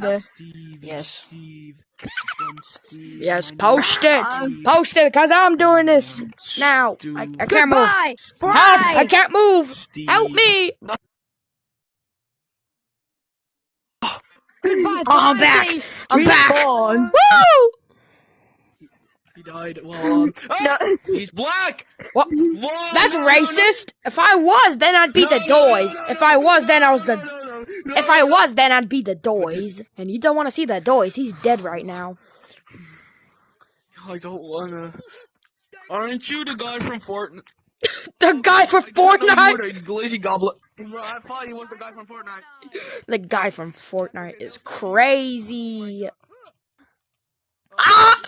there. Yes. Steve. Yes, post it. Post it, because I'm doing this now. I can't move. Help! I can't move. Help me. Goodbye, Oh, I'm back. I'm back. Respawn. Woo! He died. Well, No. he's black. What? Whoa, That's no, racist. If I was, then I'd be the Doys. If I was, then I was the... If I was, then I'd be the Doys. And you don't want to see the Doys. He's dead right now. I don't wanna. Aren't you the guy from Fortnite? The guy from Fortnite? The glizzy goblet. Bro, I thought he was the guy from Fortnite. The guy from Fortnite is crazy. Ah!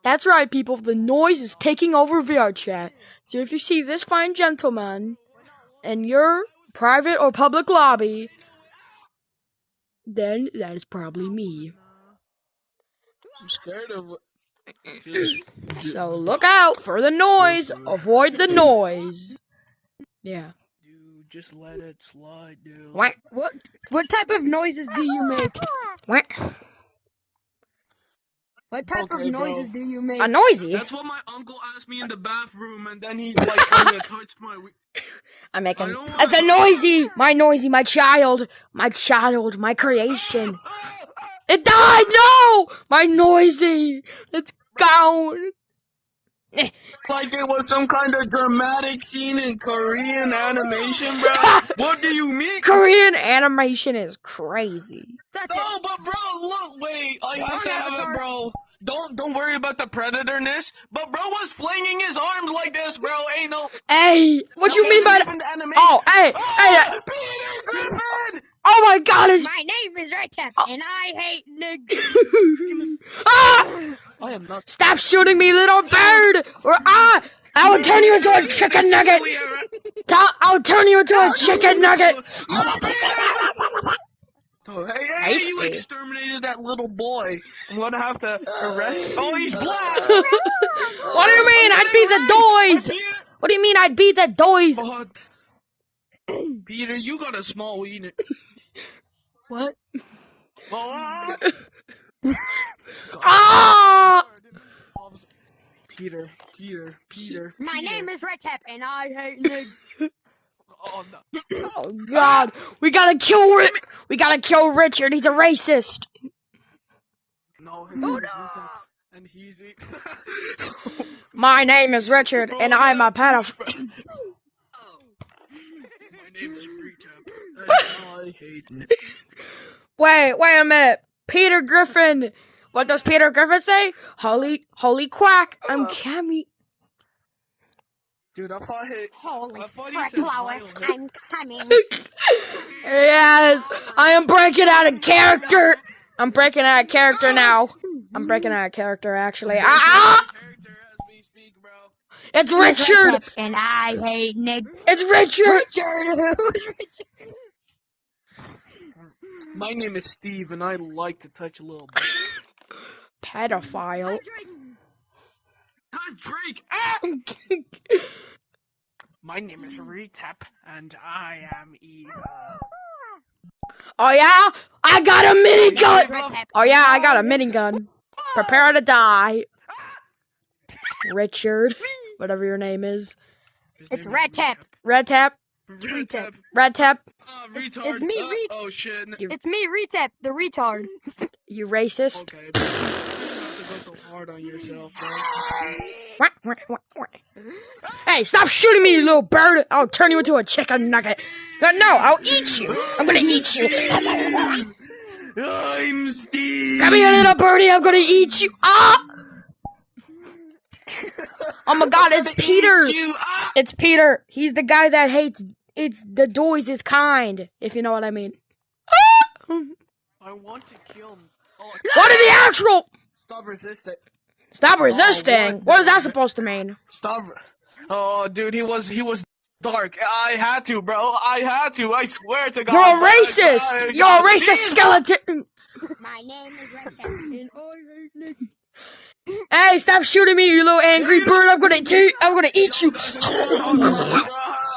That's right, people. The noise is taking over VR chat. So if you see this fine gentleman in your private or public lobby, then that is probably me. I'm scared of. So look out for the noise. Avoid the noise. Yeah. Dude, just let it slide, dude. What? What type of noises do you make? What? What type of noises do you make? A noisy. That's what my uncle asked me in the bathroom, and then he like kind of touched my. I'm making. It's a noisy. My child, my creation. It died. No, my noisy. It's gone. Like it was some kind of dramatic scene in Korean animation, bro. What do you mean? Korean animation is crazy. Oh, but bro, look, wait, I have to have it, bro. Don't worry about the predatorness, but bro was flinging his arms like this, bro. Ain't no. Hey, what you mean by that? Oh, hey. Peter Griffin! Oh my God! My name is Recep, and I hate niggas. Ah! I am not. Stop shooting me, little bird! Or I will turn you into a chicken nugget. I'll turn you into a chicken nugget. Oh, hey, you exterminated that little boy. I'm gonna have to arrest. Oh, he's black. What do you mean? I'd be the Doys. What do you mean? I'd be the Doys? Peter, you got a small wiener. What? Ah! Peter. My name is Recep, and I hate niggas. Oh no. Oh God, we gotta kill Richard. He's a racist. No, his name is Rita, and he's My name is Richard, and I'm a pedophile. My name is Rita, and I hate it. Wait a minute. Peter Griffin. What does Peter Griffin say? Holy quack. I'm Cammy. Dude, I thought he said I'm coming. Yes, I am breaking out of character. I'm breaking out of character now. I'm breaking out of character, actually. It's Richard. And I hate niggas. It's Richard. Who's Richard? My name is Steve, and I like to touch a little bit. Pedophile. Drake! My name is Retap, and I am Eva. Oh yeah? I got a minigun! Oh yeah, I got a minigun. Prepare to die. Richard. Whatever your name is. It's Recep. Red Tap. Retap. Red Tap. Retard. It's me, Oh shit. It's me, Recep, the retard. You racist. Okay, but you don't have to go so hard on yourself, bro. Hey, stop shooting me, you little bird! I'll turn you into a chicken nugget. No, I'll eat you. I'm gonna eat you. I'm Steve. Come here, little birdie. I'm gonna eat you. Ah! Oh my God, it's Peter. It's Peter. He's the guy that hates. It's the Doys is kind, if you know what I mean. I want to kill him. Oh, what are the actual? Stop resisting. Stop resisting. What is that supposed to mean? Stop. Oh, dude, he was dark. I had to, bro. I swear to God. You're a racist. You're a racist skeleton. My name is Recep, and I hate niggas. Hey, stop shooting me, you little angry bird. I'm gonna eat you.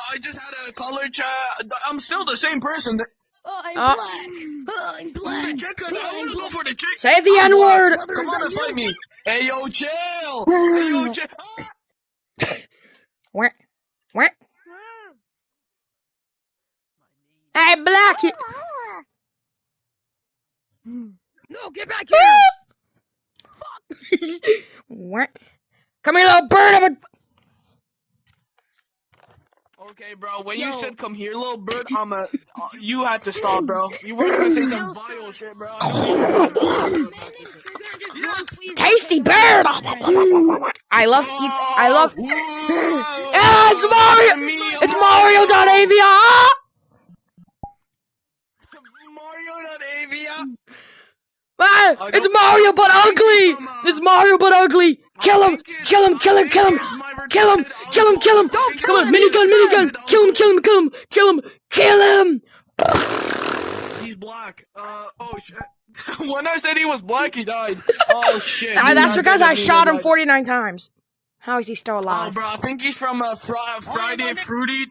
I just had a college. I'm still the same person. I'm Oh. black. I'm black. Check it, I wanna go for the chick. Say the N-word. Come on and fight me. Hey, yo, chill. Hey, yo, chill. Where? Where? Hey, black. No, get back here. Where? Come here, little bird. I'm a... Okay, bro. When you said come here, little bird, you had to stop, bro. You were gonna say some vile shit, bro. Tasty bird. I love. Yeah, it's Mario. It's Mario.avia. Mario.avia. Ah, it's Mario but ugly. It's Mario but ugly. Kill him. Kill him. Kill him. Kill him. Kill him. Kill him. Kill him. Come on, minigun. Minigun. Kill him. Kill him. Kill him. Kill him. Kill him. He's black. Oh shit. When I said he was black, he died. Oh shit. That's because I shot him 49 times. How is he still Oh, alive? bro, I think he's from Friday Fruity.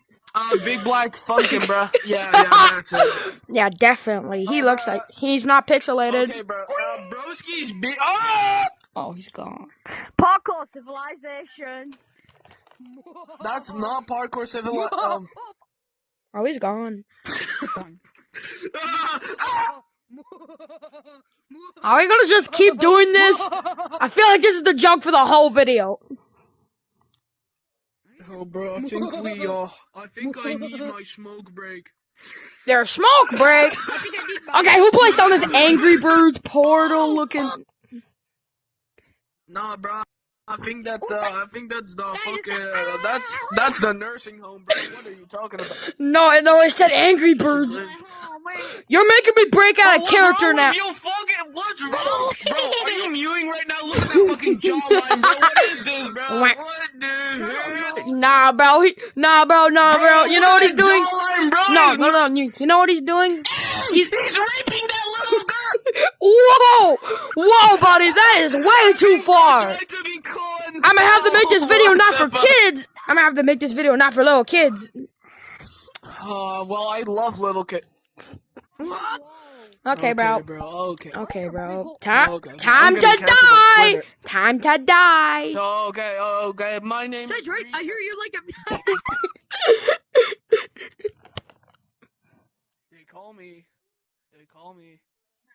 Big black funkin', bro. Yeah, that's it. Yeah, definitely. He looks like he's not pixelated. Okay, bro. Broski's big. Oh! Oh, he's gone. Parkour civilization. That's not parkour civil. Oh, he's gone. Are we gonna just keep doing this? I feel like this is the joke for the whole video. Oh, bro, I think I need my smoke break. There's smoke break. Okay, who placed on this Angry Birds portal looking? Nah, bro. I think that's the fucking that's the nursing home, bro. What are you talking about? No, it said Angry Birds. You're making me break out of character now. What's wrong, bro? Are you mewing right now? Look at that fucking jawline, bro. What is this, bro? What the hell? Nah, bro. Nah, bro. You know what he's doing? Jawline, bro. No. You know what he's doing? He's raping that little girl. Whoa, buddy. That is way too far. I'm gonna have to make this video not for kids. I'm gonna have to make this video not for little kids. Well, I love little kids. Okay, bro. Okay. Okay, bro. Okay. Time I'm to gonna cancel the die. Twitter. Time to die. Okay. My name. That's right. I hear you like a. They call me.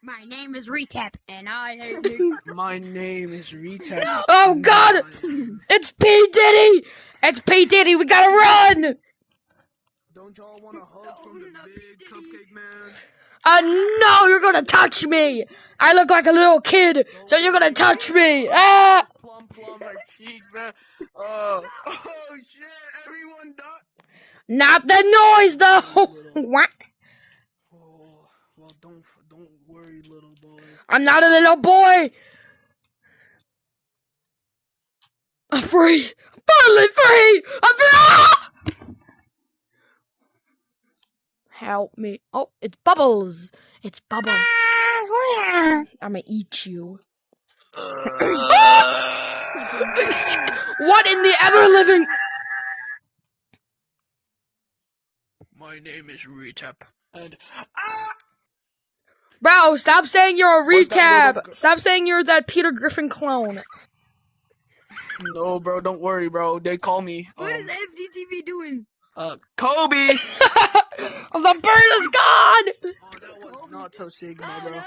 My name is Retap, and I hate you. My name is Rita. Oh God! It's P Diddy. It's P Diddy. We gotta run. Don't y'all want a hug from the big cupcake man? No, you're gonna touch me. I look like a little kid, so you're gonna touch me. Ah! Plum my cheeks, man. Oh shit! Everyone died. Not the noise, though. What? Oh, well, don't worry, little boy. I'm not a little boy. I'm free. I'm finally free. I'm free. Ah! Help me. Oh, it's Bubbles. It's Bubble. I'm gonna eat you. What in the ever living? My name is Retap, and Bro, stop saying you're a What's that retab. Stop saying you're that Peter Griffin clone. no, bro, don't worry, bro. They call me. What is FGTV doing? Kobe. The bird is gone. Oh, that was not so Sigma, bro.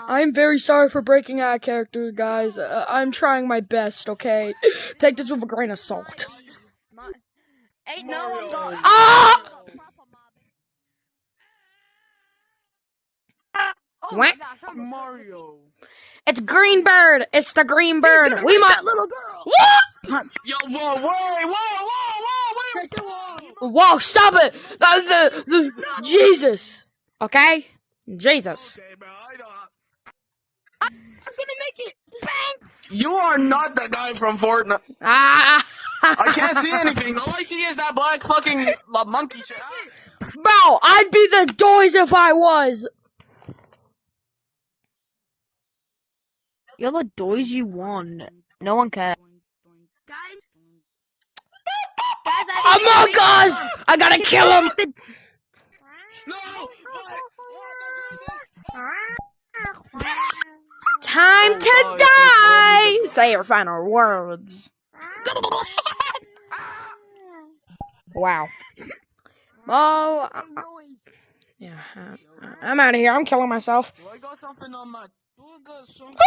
I'm very sorry for breaking out of character, guys. I'm trying my best, okay? Take this with a grain of salt. Ain't no one got. Ah! Oh What? my gosh, Mario. It's Green Bird. It's the Green Bird. We might. that little girl. What? Yo, whoa, wait. Touch the wall. Whoa! Stop it! Jesus. Okay. Jesus. Okay, bro, I know. I'm gonna make it. Bang. You are not the guy from Fortnite. Ah! I can't see anything. All I see is that black fucking monkey shit. Bro, I'd be the Doys if I was. You're the doys you won. No one cares. Guys, Among Us! I gotta kill him! No! What? Time to die! Say your final words. Wow. Well, yeah, I'm out of here. I'm killing myself. Do I got something on my... Do I got something...